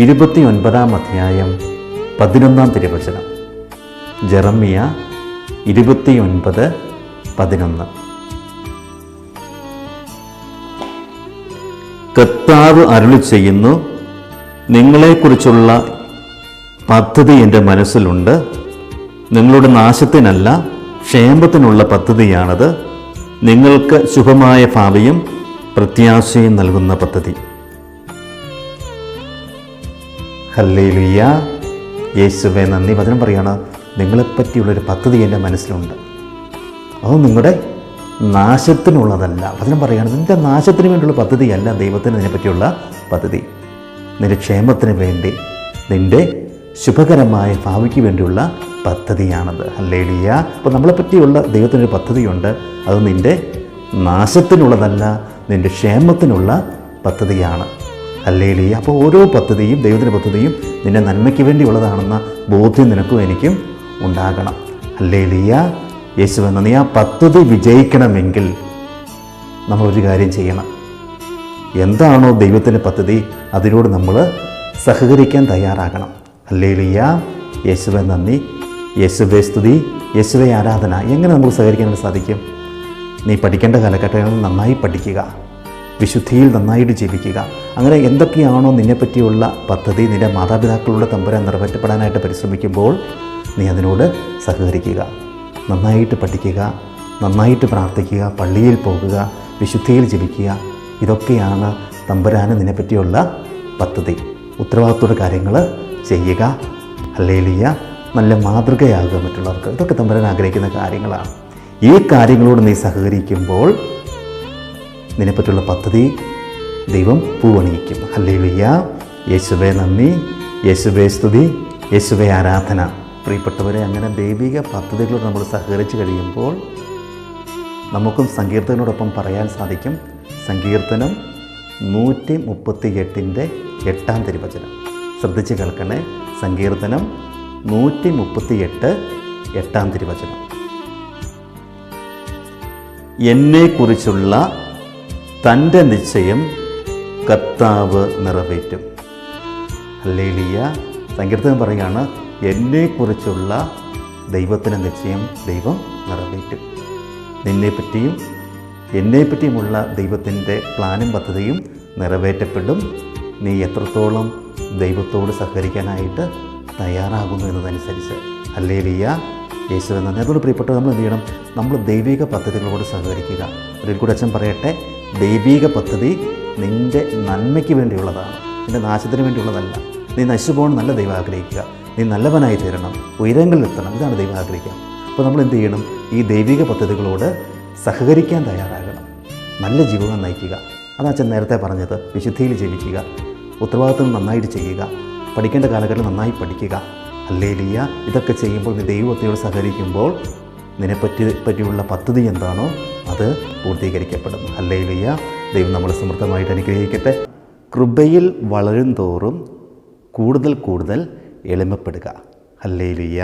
29 അധ്യായം 11 തിരുവചനം. ജെറമ്യാ 29:11. കർത്താവ് അരുളി ചെയ്യുന്നു, നിങ്ങളെക്കുറിച്ചുള്ള പദ്ധതി എൻ്റെ മനസ്സിലുണ്ട്. നിങ്ങളുടെ നാശത്തിനല്ല, ക്ഷേമത്തിനുള്ള പദ്ധതിയാണത്. നിങ്ങൾക്ക് ശുഭമായ ഭാവിയും പ്രത്യാശയും നൽകുന്ന പദ്ധതി. ഹല്ലേലൂയ. യേശുവേ നന്ദി. വചനം പറയാണ്, നിങ്ങളെപ്പറ്റിയുള്ളൊരു പദ്ധതി എൻ്റെ മനസ്സിലുണ്ട്. അത് നിങ്ങളുടെ നാശത്തിനുള്ളതല്ല. വചനം പറയുകയാണ്, നിൻ്റെ നാശത്തിന് വേണ്ടിയുള്ള പദ്ധതിയല്ല ദൈവത്തിന് ഇതിനെപ്പറ്റിയുള്ള പദ്ധതി. നിൻ്റെ ക്ഷേമത്തിന് വേണ്ടി, നിൻ്റെ ശുഭകരമായ ഭാവിക്ക് വേണ്ടിയുള്ള പദ്ധതിയാണത്. ഹല്ലേലൂയ. അപ്പോൾ നമ്മളെപ്പറ്റിയുള്ള ദൈവത്തിനൊരു പദ്ധതിയുണ്ട്. അത് നിൻ്റെ നാശത്തിനുള്ളതല്ല, നിൻ്റെ ക്ഷേമത്തിനുള്ള പദ്ധതിയാണ്. ഹല്ലേലൂയ. അപ്പോൾ ഓരോ പദ്ധതിയും, ദൈവത്തിൻ്റെ പദ്ധതിയും നിൻ്റെ നന്മയ്ക്ക് വേണ്ടിയുള്ളതാണെന്ന ബോധ്യം നിനക്കും എനിക്കും ഉണ്ടാകണം. ഹല്ലേലൂയ. യേശുവേ നന്ദി. ആ പദ്ധതി വിജയിക്കണമെങ്കിൽ നമ്മളൊരു കാര്യം ചെയ്യണം. എന്താണോ ദൈവത്തിൻ്റെ പദ്ധതി, അതിനോട് നമ്മൾ സഹകരിക്കാൻ തയ്യാറാകണം. ഹല്ലേലൂയ. യേശുവേ നന്ദി, യേശുവേ സ്തുതി, യേശുവേ ആരാധന. എങ്ങനെ നമുക്ക് സഹകരിക്കാനായിട്ട് സാധിക്കും? നീ പഠിക്കേണ്ട കാലഘട്ടങ്ങളിൽ നന്നായി പഠിക്കുക, വിശുദ്ധിയിൽ നന്നായിട്ട് ജീവിക്കുക. അങ്ങനെ എന്തൊക്കെയാണോ നിന്നെപ്പറ്റിയുള്ള പദ്ധതി നിൻ്റെ മാതാപിതാക്കളുടെ തമ്പുരാൻ നിറവേറ്റപ്പെടാനായിട്ട് പരിശ്രമിക്കുമ്പോൾ നീ അതിനോട് സഹകരിക്കുക. നന്നായിട്ട് പഠിക്കുക, നന്നായിട്ട് പ്രാർത്ഥിക്കുക, പള്ളിയിൽ പോകുക, വിശുദ്ധിയിൽ ജീവിക്കുക. ഇതൊക്കെയാണ് തമ്പുരാന് നിന്നെപ്പറ്റിയുള്ള പദ്ധതി. ഉത്തരവാദിത്തത്തോടെ കാര്യങ്ങൾ ചെയ്യുക. ഹല്ലേലൂയ. നല്ല മാതൃകയാകുക മറ്റുള്ളവർക്ക്. ഇതൊക്കെ തമ്പുരാൻ ആഗ്രഹിക്കുന്ന കാര്യങ്ങളാണ്. ഈ കാര്യങ്ങളോട് നീ സഹകരിക്കുമ്പോൾ നിന്നെപ്പറ്റിയുള്ള പദ്ധതി ദൈവം പൂവണിയിക്കും. ഹല്ലേലൂയ. യേശുവേ നന്ദി, യേശുവേ സ്തുതി, യേശുവേ ആരാധന. പ്രിയപ്പെട്ടവരെ, അങ്ങനെ ദൈവിക പദ്ധതികളോട് നമ്മൾ സഹകരിച്ച് കഴിയുമ്പോൾ നമുക്കും സങ്കീർത്തനോടൊപ്പം പറയാൻ സാധിക്കും. സങ്കീർത്തനം 138 തിരുവചനം. ശ്രദ്ധിച്ച് കേൾക്കണേ. സങ്കീർത്തനം 138 തിരുവചനം. എന്നെക്കുറിച്ചുള്ള തൻ്റെ നിശ്ചയം കർത്താവ് നിറവേറ്റും. ഹല്ലേലൂയ. സങ്കീർത്തനം പറയുകയാണ്, എന്നെക്കുറിച്ചുള്ള ദൈവത്തിൻ്റെ നിശ്ചയം ദൈവം നിറവേറ്റും. നിന്നെപ്പറ്റിയും എന്നെപ്പറ്റിയുമുള്ള ദൈവത്തിൻ്റെ പ്ലാനും പദ്ധതിയും നിറവേറ്റപ്പെടും. നീ എത്രത്തോളം ദൈവത്തോട് സഹകരിക്കാനായിട്ട് തയ്യാറാകുന്നു എന്നതനുസരിച്ച്. ഹല്ലേലൂയ. യേശുവേ നന്ദി. അതുകൊണ്ട് പ്രിയപ്പെട്ടവർ, നമ്മൾ എന്ത് ചെയ്യണം? നമ്മൾ ദൈവിക പദ്ധതികളോട് സഹകരിക്കുക. ഒരിക്കൽ കൂടി അച്ഛൻ പറയട്ടെ, ദൈവിക പദ്ധതി നിൻ്റെ നന്മയ്ക്ക് വേണ്ടിയുള്ളതാണ്, നിൻ്റെ നാശത്തിന് വേണ്ടിയുള്ളതല്ല. നീ നശിച്ചു പോകണമെന്നല്ല ദൈവം ആഗ്രഹിക്കുക. നീ നല്ലവനായി തീരണം, ഉയരങ്ങളിലെത്തണം. ഇതാണ് ദൈവം ആഗ്രഹിക്കുക. അപ്പോൾ നമ്മൾ എന്ത് ചെയ്യണം? ഈ ദൈവിക പദ്ധതികളോട് സഹകരിക്കാൻ തയ്യാറാകണം. നല്ല ജീവിതം നയിക്കുക. അതാണ് അച്ഛൻ നേരത്തെ പറഞ്ഞത്. വിശുദ്ധിയിൽ ജീവിക്കുക, ഉത്തരവാദിത്വം നന്നായിട്ട് ചെയ്യുക, പഠിക്കേണ്ട കാലഘട്ടത്തിൽ നന്നായി പഠിക്കുക. ഹല്ലേലൂയ. ഇതൊക്കെ ചെയ്യുമ്പോൾ നീ ദൈവത്തോട് സഹകരിക്കുമ്പോൾ നിന്നെപ്പറ്റിയുള്ള പദ്ധതി എന്താണോ അത് പൂർത്തീകരിക്കപ്പെടും. ഹല്ലേലൂയ. ദൈവം നമ്മളെ സമൃദ്ധമായിട്ട് അനുഗ്രഹിക്കട്ടെ. കൃപയിൽ വളരും തോറും കൂടുതൽ കൂടുതൽ എളിമപ്പെടുക. ഹല്ലേലൂയ.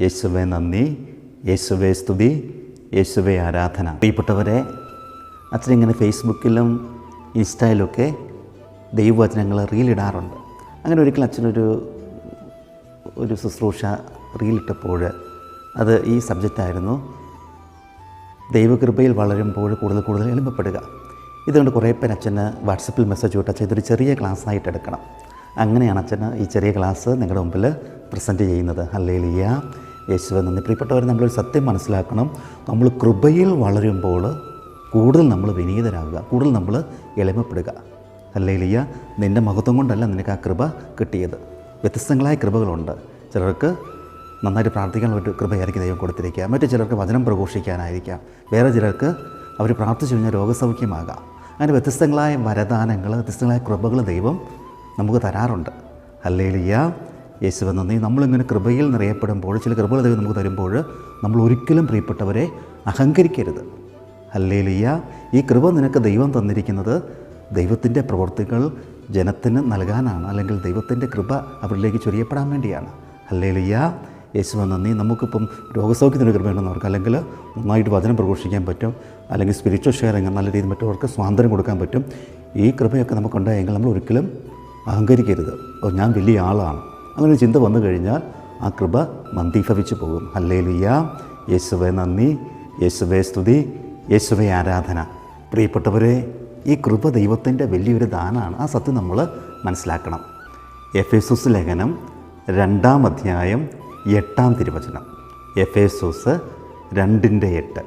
യേശുവേ നന്ദി, യേശുവേ സ്തുതി, യേശുവേ ആരാധന. പ്രിയപ്പെട്ടവരെ, അച്ഛനിങ്ങനെ ഫേസ്ബുക്കിലും ഇൻസ്റ്റയിലൊക്കെ ദൈവവചനങ്ങൾ റീലിടാറുണ്ട്. അങ്ങനെ ഒരിക്കൽ അച്ഛനൊരു ശുശ്രൂഷ റീലിട്ടപ്പോൾ അത് ഈ സബ്ജക്റ്റായിരുന്നു, ദൈവകൃപയിൽ വളരുമ്പോൾ കൂടുതൽ കൂടുതൽ എളിമപ്പെടുക. ഇതുകൊണ്ട് കുറേ പേര് അച്ഛന് വാട്സപ്പിൽ മെസ്സേജ് വിട്ട്, അച്ഛൻ ഇതൊരു ചെറിയ ക്ലാസ്സായിട്ട് എടുക്കണം. അങ്ങനെയാണ് അച്ഛന് ഈ ചെറിയ ക്ലാസ് നിങ്ങളുടെ മുമ്പിൽ പ്രസൻറ്റ് ചെയ്യുന്നത്. ഹല്ലേലൂയ. യേശുവേ നന്ദി. പ്രിയപ്പെട്ടവർ, നമ്മളൊരു സത്യം മനസ്സിലാക്കണം. നമ്മൾ കൃപയിൽ വളരുമ്പോൾ കൂടുതൽ നമ്മൾ വിനീതരാകുക, കൂടുതൽ നമ്മൾ എളിമപ്പെടുക. ഹല്ലേലൂയ. നിൻ്റെ മഹത്വം കൊണ്ടല്ല നിനക്ക് ആ കൃപ കിട്ടിയത്. വ്യത്യസ്തങ്ങളായ കൃപകളുണ്ട്. ചിലർക്ക് നന്നായിട്ട് പ്രാർത്ഥിക്കാനുള്ള ഒരു കൃപയായിരിക്കും ദൈവം കൊടുത്തിരിക്കുക. മറ്റു ചിലർക്ക് വചനം പ്രഘോഷിക്കാനായിരിക്കാം. വേറെ ചിലർക്ക് അവർ പ്രാർത്ഥിച്ചു കഴിഞ്ഞാൽ രോഗസൗഖ്യമാകാം. അങ്ങനെ വ്യത്യസ്തങ്ങളായ വരദാനങ്ങൾ, വ്യത്യസ്തങ്ങളായ കൃപകൾ ദൈവം നമുക്ക് തരാറുണ്ട്. ഹല്ലേലൂയ, യേശുവേ നന്ദി. നമ്മളിങ്ങനെ കൃപയിൽ നിറയപ്പെടുമ്പോൾ, ചില കൃപകൾ ദൈവം നമുക്ക് തരുമ്പോൾ നമ്മൾ ഒരിക്കലും പ്രിയപ്പെട്ടവരെ അഹങ്കരിക്കരുത്. ഹല്ലേലൂയ. ഈ കൃപ നിനക്ക് ദൈവം തന്നിരിക്കുന്നത് ദൈവത്തിൻ്റെ പ്രവൃത്തികൾ ജനത്തിന് നൽകാനാണ്, അല്ലെങ്കിൽ ദൈവത്തിൻ്റെ കൃപ അവരിലേക്ക് ചൊരിയപ്പെടാൻ വേണ്ടിയാണ്. ഹല്ലേലൂയ, യേശുവേ നന്ദി. നമുക്കിപ്പം രോഗസൗഖ്യത്തിൻ്റെ കൃപയുണ്ടെന്നവർക്ക്, അല്ലെങ്കിൽ നന്നായിട്ട് വചനം പ്രഘോഷിക്കാൻ പറ്റും, അല്ലെങ്കിൽ സ്പിരിച്വൽ ഷെയറിങ് നല്ല രീതിയിൽ മറ്റവർക്ക് സ്വാതന്ത്ര്യം കൊടുക്കാൻ പറ്റും. ഈ കൃപയൊക്കെ നമുക്കുണ്ടായെങ്കിൽ നമ്മൾ ഒരിക്കലും അഹങ്കരിക്കരുത്. ഞാൻ വലിയ ആളാണ്, അങ്ങനെ ഒരു ചിന്ത വന്നു കഴിഞ്ഞാൽ ആ കൃപ മന്ദീഭവിച്ചു പോകും. ഹല്ലേലൂയ, യേശുവേ നന്ദി, യേശുവേ സ്തുതി, യേശുവേ ആരാധന. പ്രിയപ്പെട്ടവരെ, ഈ കൃപ ദൈവത്തിൻ്റെ വലിയൊരു ദാനമാണ്. ആ സത്യം നമ്മൾ മനസ്സിലാക്കണം. എഫേസോസ് ലേഖനം 2-ാം അധ്യായം 8-ാം തിരുവചനം. എഫേസോസ് 2:8.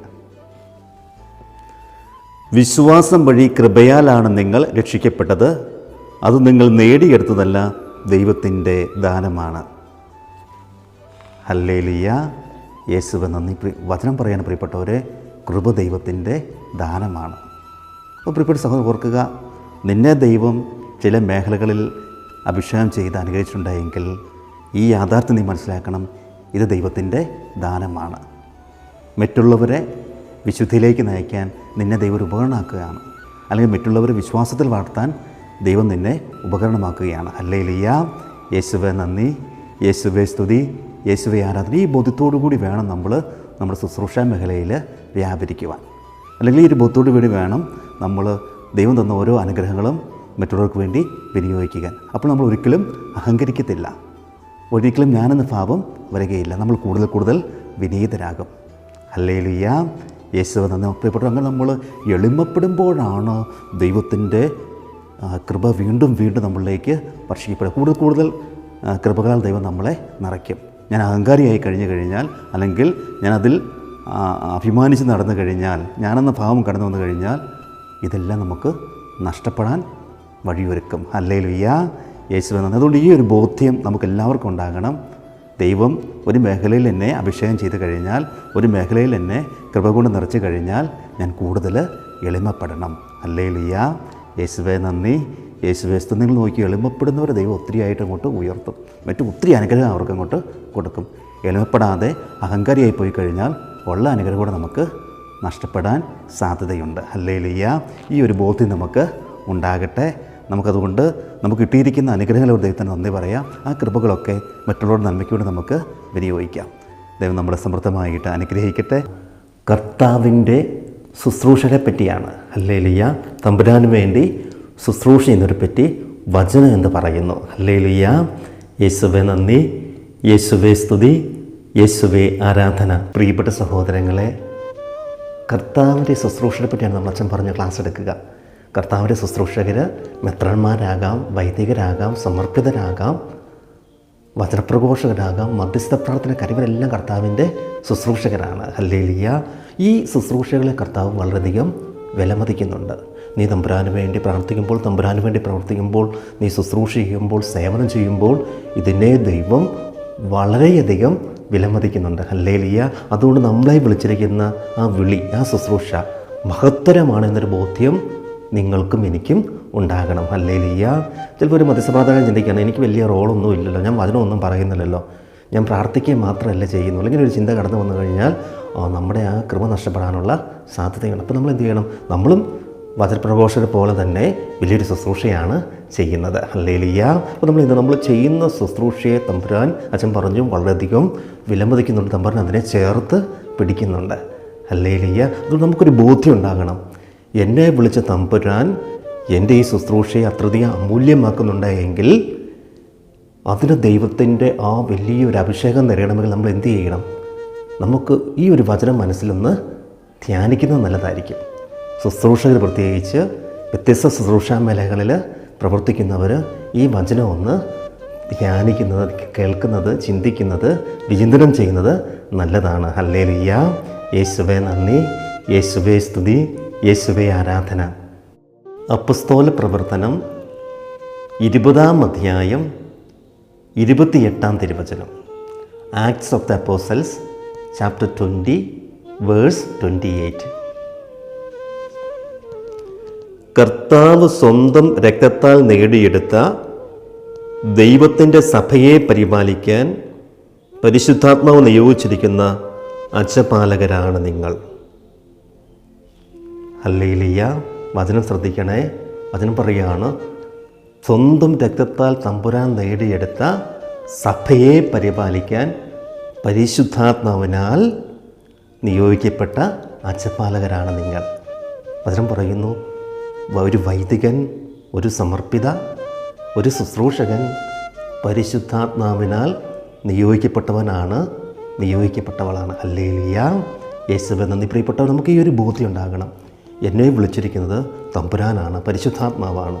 വിശ്വാസം വഴി കൃപയാലാണ് നിങ്ങൾ രക്ഷിക്കപ്പെട്ടത്, അത് നിങ്ങൾ നേടിയെടുത്തതല്ല, ദൈവത്തിൻ്റെ ദാനമാണ്. ഹല്ലേലൂയ, യേശുവേ നന്ദി. വചനം പറയാൻ പ്രിയപ്പെട്ടവരെ, കൃപ ദൈവത്തിൻ്റെ ദാനമാണ്. അപ്പോൾ പ്രിയപ്പെട്ട സഹോദരൻ ഓർക്കുക, നിന്നെ ദൈവം ചില മേഖലകളിൽ അഭിഷേകം ചെയ്ത് അനുഗ്രഹിച്ചിട്ടുണ്ടായെങ്കിൽ ഈ യാഥാർത്ഥ്യം നീ മനസ്സിലാക്കണം, ഇത് ദൈവത്തിൻ്റെ ദാനമാണ്. മറ്റുള്ളവരെ വിശുദ്ധിയിലേക്ക് നയിക്കാൻ നിന്നെ ദൈവം ഒരു ഉപകരണമാക്കുകയാണ്, അല്ലെങ്കിൽ മറ്റുള്ളവരെ വിശ്വാസത്തിൽ വളർത്താൻ ദൈവം നിന്നെ ഉപകരണമാക്കുകയാണ്. ഹല്ലേലൂയ, യേശുവേ നന്ദി, യേശുവേ സ്തുതി, യേശുവേ ആരാധന. ഈ ബോധ്യത്തോടു കൂടി വേണം നമ്മൾ നമ്മുടെ ശുശ്രൂഷ മേഖലയിൽ വ്യാപരിക്കുവാൻ. അല്ലെങ്കിൽ ഈ ഒരു ബോധ്യത്തോടു കൂടി വേണം നമ്മൾ ദൈവം തന്ന ഓരോ അനുഗ്രഹങ്ങളും മറ്റുള്ളവർക്ക് വേണ്ടി വിനിയോഗിക്കുക. അപ്പോൾ നമ്മൾ ഒരിക്കലും അഹങ്കരിക്കത്തില്ല, ഒരിക്കലും ഞാനെന്ന ഭാവം വരികയില്ല. നമ്മൾ കൂടുതൽ കൂടുതൽ വിനീതരാകും. ഹല്ലേലൂയ, യേശുവേ നന്ദി. പ്രിയപ്പെട്ട, അങ്ങനെ നമ്മൾ എളിമപ്പെടുമ്പോഴാണ് ദൈവത്തിൻ്റെ കൃപ വീണ്ടും വീണ്ടും നമ്മളിലേക്ക് വർഷിക്കപ്പെടുക. കൂടുതൽ കൂടുതൽ കൃപകളാൽ ദൈവം നമ്മളെ നിറയ്ക്കും. ഞാൻ അഹങ്കാരിയായി കഴിഞ്ഞാൽ, അല്ലെങ്കിൽ ഞാനതിൽ അഭിമാനിച്ച് നടന്നു കഴിഞ്ഞാൽ, ഞാനെന്ന ഭാവം കടന്നു വന്നു കഴിഞ്ഞാൽ ഇതെല്ലാം നമുക്ക് നഷ്ടപ്പെടാൻ വഴിയൊരുക്കും. ഹല്ലേലൂയ, യേശുവേ നന്ദി. അതുകൊണ്ട് ഈ ഒരു ബോധ്യം നമുക്കെല്ലാവർക്കും ഉണ്ടാകണം. ദൈവം ഒരു മേഖലയിൽ എന്നെ അഭിഷേകം ചെയ്ത് കഴിഞ്ഞാൽ, ഒരു മേഖലയിൽ എന്നെ കൃപ കൊണ്ട് നിറച്ച് കഴിഞ്ഞാൽ ഞാൻ കൂടുതൽ എളിമപ്പെടണം. ഹല്ലേലൂയ, യേശുവേ നന്ദി, യേശുവേ സ്തുതി. നിങ്ങൾ നോക്കി, എളിമപ്പെടുന്നവരെ ദൈവം ഒത്തിരിയായിട്ട് അങ്ങോട്ട് ഉയർത്തും, ഒത്തിരി അനുഗ്രഹം അവർക്ക് അങ്ങോട്ട് കൊടുക്കും. എളിമപ്പെടാതെ അഹങ്കാരിയായി പോയി കഴിഞ്ഞാൽ ഉള്ള അനുഗ്രഹം കൂടെ നമുക്ക് നഷ്ടപ്പെടാൻ സാധ്യതയുണ്ട്. ഹല്ലേലൂയ, ഈ ഒരു ബോധ്യം നമുക്ക് ഉണ്ടാകട്ടെ. നമുക്കതുകൊണ്ട് നമുക്ക് കിട്ടിയിരിക്കുന്ന അനുഗ്രഹങ്ങളോട് ദൈവത്തിന് നന്ദി പറയാം. ആ കൃപകളൊക്കെ മറ്റുള്ളവരുടെ നന്മയ്ക്കൂടെ നമുക്ക് വിനിയോഗിക്കാം. ദൈവം നമ്മളെ സമൃദ്ധമായിട്ട് അനുഗ്രഹിക്കട്ടെ. കർത്താവിൻ്റെ ശുശ്രൂഷകളെ പറ്റിയാണ്. ഹല്ലേലൂയ, തമ്പുരാന് വേണ്ടി ശുശ്രൂഷ ചെയ്യുന്നവരെ പറ്റി വചനം എന്ന് പറയുന്നു. ഹല്ലേലൂയ, യേശുവേ നന്ദി, യേശുവേ സ്തുതി, യേശുവേ ആരാധന. പ്രിയപ്പെട്ട സഹോദരങ്ങളെ, കർത്താവിൻ്റെ ശുശ്രൂഷയെ പറ്റിയാണ് നമ്മൾ അച്ഛൻ പറഞ്ഞ ക്ലാസ് എടുക്കുക. കർത്താവിൻ്റെ ശുശ്രൂഷകർ മെത്രാന്മാരാകാം, വൈദികരാകാം, സമർപ്പിതരാകാം, വചനപ്രഘോഷകരാകാം, മധ്യസ്ഥ പ്രാർത്ഥനക്കാർ, ഇവരെല്ലാം കർത്താവിൻ്റെ ശുശ്രൂഷകരാണ്. ഹല്ലേലൂയ, ഈ ശുശ്രൂഷകളെ കർത്താവ് വളരെയധികം വിലമതിക്കുന്നുണ്ട്. നീ തമ്പുരാന് വേണ്ടി പ്രാർത്ഥിക്കുമ്പോൾ, തമ്പുരാന് വേണ്ടി പ്രവർത്തിക്കുമ്പോൾ, നീ ശുശ്രൂഷ ചെയ്യുമ്പോൾ, സേവനം ചെയ്യുമ്പോൾ ഇതിനെ ദൈവം വളരെയധികം വിലമതിക്കുന്നുണ്ട്. ഹല്ലേലൂയ. അതുകൊണ്ട് നമ്മളെ വിളിച്ചിരിക്കുന്ന ആ വിളി, ആ ശുശ്രൂഷ മഹത്തരമാണെന്നൊരു ബോധ്യം നിങ്ങൾക്കും എനിക്കും ഉണ്ടാകണം. ഹല്ലേലൂയ. ചിലപ്പോൾ ഒരു മധ്യസ്ഥപ്രാർത്ഥന ചിന്തിക്കുകയാണ്, എനിക്ക് വലിയ റോളൊന്നും ഇല്ലല്ലോ, ഞാൻ വചനമൊന്നും പറയുന്നില്ലല്ലോ, ഞാൻ പ്രാർത്ഥിക്കുക മാത്രമല്ല ചെയ്യുന്നു. അല്ലെങ്കിൽ ഒരു ചിന്ത കടന്നു വന്നു കഴിഞ്ഞാൽ നമ്മുടെ ആ കൃപ നഷ്ടപ്പെടാനുള്ള സാധ്യതയുണ്ട്. അപ്പോൾ നമ്മൾ എന്ത് ചെയ്യണം? നമ്മളും വചനപ്രഘോഷകരെ പോലെ തന്നെ വലിയൊരു ശുശ്രൂഷയാണ് ചെയ്യുന്നത്. ഹല്ലേലൂയ. അപ്പോൾ നമ്മൾ ചെയ്യുന്ന ശുശ്രൂഷയെ തമ്പുരാൻ അച്ഛൻ പറഞ്ഞു വളരെയധികം വിലമതിക്കുന്നുണ്ട്. തമ്പുരാൻ അതിനെ ചേർത്ത് പിടിക്കുന്നുണ്ട്. ഹല്ലേലൂയ. അതുകൊണ്ട് നമുക്കൊരു ബോധ്യം ഉണ്ടാകണം, എന്നെ വിളിച്ച തമ്പുരാൻ എൻ്റെ ഈ ശുശ്രൂഷയെ അത്രയധികം അമൂല്യമാക്കുന്നുണ്ട് എങ്കിൽ അതിന് ദൈവത്തിൻ്റെ ആ വലിയൊരു അഭിഷേകം നേടണമെങ്കിൽ നമ്മൾ എന്ത് ചെയ്യണം? നമുക്ക് ഈ ഒരു വചനം മനസ്സിലൊന്ന് ധ്യാനിക്കുന്നത് നല്ലതായിരിക്കും. ശുശ്രൂഷകർ, പ്രത്യേകിച്ച് വ്യത്യസ്ത ശുശ്രൂഷാ മേഖലകളിൽ പ്രവർത്തിക്കുന്നവർ ഈ വചനം ഒന്ന് ധ്യാനിക്കുന്നത്, കേൾക്കുന്നത്, ചിന്തിക്കുന്നത്, വിചിന്തനം ചെയ്യുന്നത് നല്ലതാണ്. ഹല്ലേലൂയ. യേശുവേ നന്ദി, യേശുവേ സ്തുതി, യേശുവേ ആരാധന. അപ്പസ്തോല പ്രവർത്തനം 20-ാം അധ്യായം 28-ാം തിരുവചനം. Acts of the Apostles chapter 20 verse 28. കർത്താവ് സ്വന്തം രക്തത്താൽ നേടിയെടുത്ത ദൈവത്തിൻ്റെ സഭയെ പരിപാലിക്കാൻ പരിശുദ്ധാത്മാവ് നിയോഗിച്ചിരിക്കുന്ന അജപാലകരാണ് നിങ്ങൾ. ഹല്ലേലൂയ. വചനം ശ്രദ്ധിക്കണേ. വചനം പറയുകയാണ്, സ്വന്തം രക്തത്താൽ തമ്പുരാൻ നേടിയെടുത്ത സഭയെ പരിപാലിക്കാൻ പരിശുദ്ധാത്മാവിനാൽ നിയോഗിക്കപ്പെട്ട അജപാലകരാണ് നിങ്ങൾ. വചനം പറയുന്നു, ഒരു വൈദികൻ, ഒരു സമർപ്പിത, ഒരു ശുശ്രൂഷകൻ പരിശുദ്ധാത്മാവിനാൽ നിയോഗിക്കപ്പെട്ടവനാണ്, നിയോഗിക്കപ്പെട്ടവളാണ്. ഹല്ലേലൂയ. യേശുവേ നന്ദി. പ്രിയപ്പെട്ടവർ, നമുക്ക് ഈ ഒരു ബോധ്യം ഉണ്ടാകണം. എന്നെ വിളിച്ചിരിക്കുന്നത് തമ്പുരാനാണ്, പരിശുദ്ധാത്മാവാണ്.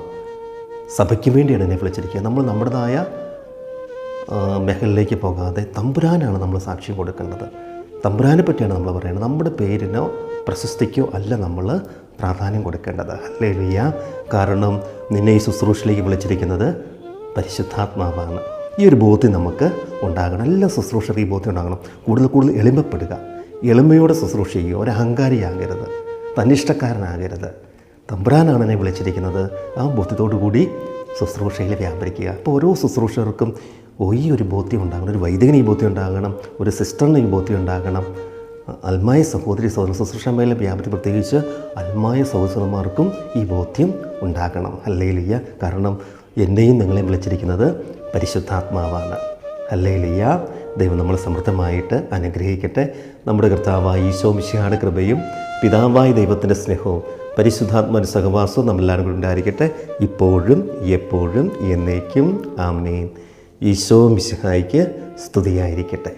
സഭയ്ക്ക് വേണ്ടിയാണ് എന്നെ വിളിച്ചിരിക്കുക. നമ്മൾ നമ്മുടേതായ മേഖലയിലേക്ക് പോകാതെ തമ്പുരാനാണ് നമ്മൾ സാക്ഷ്യം കൊടുക്കേണ്ടത്. തമ്പുരാനെ പറ്റിയാണ് നമ്മൾ പറയുന്നത്. നമ്മുടെ പേരിനോ പ്രശസ്തിക്കോ അല്ല നമ്മൾ പ്രാധാന്യം കൊടുക്കേണ്ടത്. ഹല്ലേലൂയ. കാരണം നിന്നെ ഈ ശുശ്രൂഷയിലേക്ക് വിളിച്ചിരിക്കുന്നത് പരിശുദ്ധാത്മാവാണ്. ഈ ഒരു ബോധ്യം നമുക്ക് ഉണ്ടാകണം. എല്ലാ ശുശ്രൂഷകർക്കും ഈ ബോധ്യം ഉണ്ടാകണം. കൂടുതൽ കൂടുതൽ എളിമപ്പെടുക, എളിമയോടെ ശുശ്രൂഷ ചെയ്യുക. ഒരു അഹങ്കാരിയാകരുത്, തന്നിഷ്ടക്കാരനാകരുത്. തമ്പുരാനാണ് എന്നെ വിളിച്ചിരിക്കുന്നത്. ആ ബോധ്യത്തോടു കൂടി ശുശ്രൂഷയിൽ വ്യാപരിക്കുക. അപ്പോൾ ഓരോ ശുശ്രൂഷകർക്കും ഈ ഒരു ബോധ്യം ഉണ്ടാകണം. ഒരു വൈദികന് ഈ ബോധ്യം ഉണ്ടാകണം, ഒരു സിസ്റ്ററിന് ഈ ബോധ്യം ഉണ്ടാകണം. അൽമായ സഹോദരി സഹോദരൻ ശുശ്രൂഷ മേഖല വ്യാപരി, പ്രത്യേകിച്ച് അൽമായ സഹോദരന്മാർക്കും ഈ ബോധ്യം ഉണ്ടാകണം. ഹല്ലേലൂയ. കാരണം എന്നെയും നിങ്ങളെയും വിളിച്ചിരിക്കുന്നത് പരിശുദ്ധാത്മാവാണ്. ഹല്ലേലൂയ. ദൈവം നമ്മളെ സമൃദ്ധമായിട്ട് അനുഗ്രഹിക്കട്ടെ. നമ്മുടെ കർത്താവായ ഈശോ മിശിഹായുടെ കൃപയും പിതാവായ ദൈവത്തിൻ്റെ സ്നേഹവും പരിശുദ്ധാത്മാവിൻ്റെ സഹവാസവും നമ്മളെല്ലാവരും കൂടെ ഉണ്ടായിരിക്കട്ടെ, ഇപ്പോഴും എപ്പോഴും എന്നേക്കും. ആമേൻ. ഈശോ മിശിഹായ്ക്ക് സ്തുതിയായിരിക്കട്ടെ.